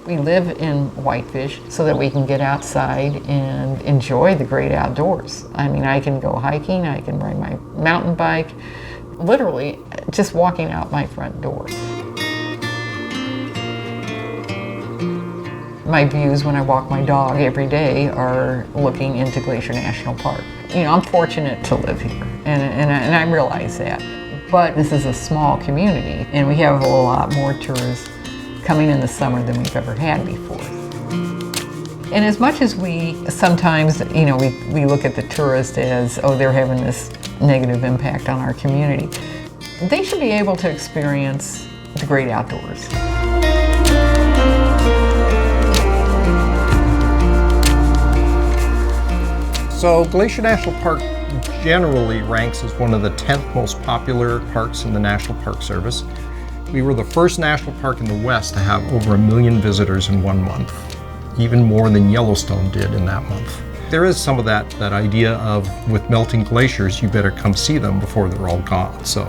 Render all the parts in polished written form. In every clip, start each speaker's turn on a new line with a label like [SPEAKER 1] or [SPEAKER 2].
[SPEAKER 1] We live in Whitefish so that we can get outside and enjoy the great outdoors. I mean, I can go hiking, I can ride my mountain bike, literally just walking out my front door. My views when I walk my dog every day are looking into Glacier National Park. You know, I'm fortunate to live here, and I realize that. But this is a small community, and we have a lot more tourists coming in the summer than we've ever had before. And as much as we sometimes, you know, we look at the tourists as, oh, they're having this negative impact on our community, they should be able to experience the great outdoors.
[SPEAKER 2] So Glacier National Park generally ranks as one of the 10th most popular parks in the National Park Service. We were the first national park in the West to have over 1 million visitors in 1 month, even more than Yellowstone did in that month. There is some of that idea of, with melting glaciers, you better come see them before they're all gone. So.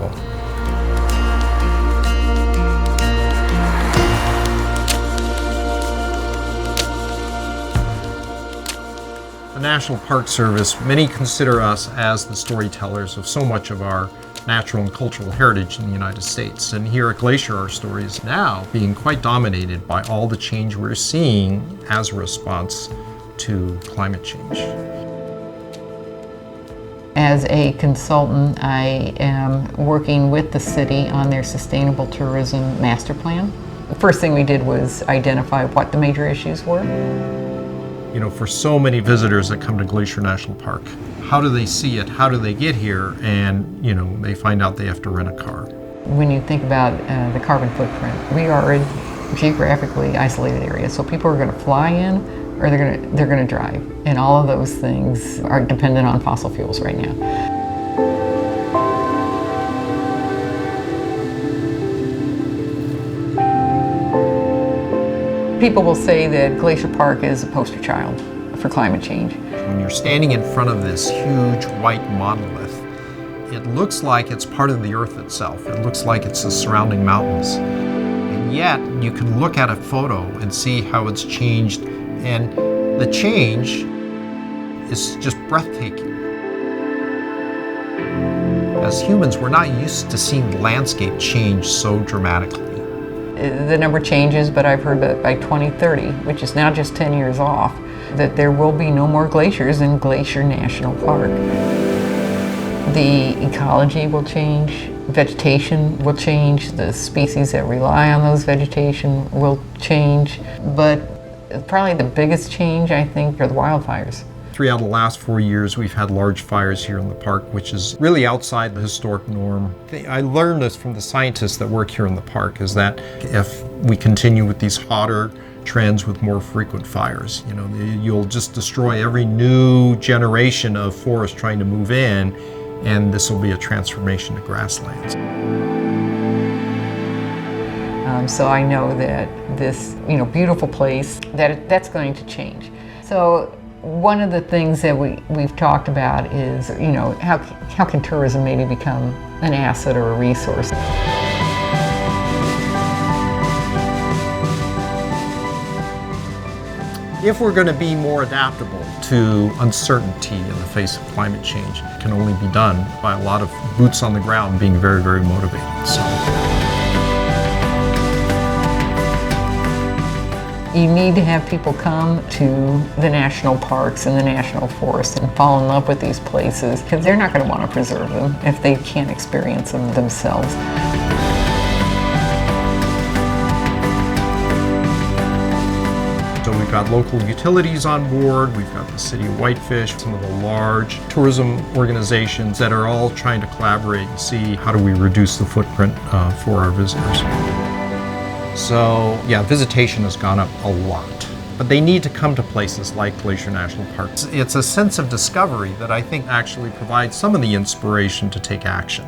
[SPEAKER 2] The National Park Service, many consider us as the storytellers of so much of our natural and cultural heritage in the United States. And here at Glacier, our story is now being quite dominated by all the change we're seeing as a response to climate change.
[SPEAKER 1] As a consultant, I am working with the city on their sustainable tourism master plan. The first thing we did was identify what the major issues were.
[SPEAKER 2] You know, for so many visitors that come to Glacier National Park, how do they see it? How do they get here? And, you know, they find out they have to rent a car.
[SPEAKER 1] When you think about the carbon footprint, we are a geographically isolated area, so people are going to fly in or they're going to drive. And all of those things are dependent on fossil fuels right now. People will say that Glacier Park is a poster child for climate change.
[SPEAKER 2] When you're standing in front of this huge white monolith, it looks like it's part of the earth itself. It looks like it's the surrounding mountains. And yet, you can look at a photo and see how it's changed, and the change is just breathtaking. As humans, we're not used to seeing the landscape change so dramatically.
[SPEAKER 1] The number changes, but I've heard that by 2030, which is now just 10 years off, that there will be no more glaciers in Glacier National Park. The ecology will change, vegetation will change, the species that rely on those vegetation will change, but probably the biggest change, I think, are the wildfires.
[SPEAKER 2] 3 out of the last 4 years, we've had large fires here in the park, which is really outside the historic norm. I learned this from the scientists that work here in the park, is that if we continue with these hotter trends with more frequent fires, you know, you'll just destroy every new generation of forest trying to move in, and this will be a transformation to grasslands.
[SPEAKER 1] So I know that this, you know, beautiful place, that's going to change. So one of the things that we've talked about is, you know, how can tourism maybe become an asset or a resource?
[SPEAKER 2] If we're going to be more adaptable to uncertainty in the face of climate change, it can only be done by a lot of boots on the ground being very, very motivated. So.
[SPEAKER 1] You need to have people come to the national parks and the national forests and fall in love with these places, because they're not going to want to preserve them if they can't experience them themselves.
[SPEAKER 2] So we've got local utilities on board, we've got the city of Whitefish, some of the large tourism organizations that are all trying to collaborate and see how do we reduce the footprint for our visitors. So yeah, visitation has gone up a lot, but they need to come to places like Glacier National Park. It's a sense of discovery that I think actually provides some of the inspiration to take action.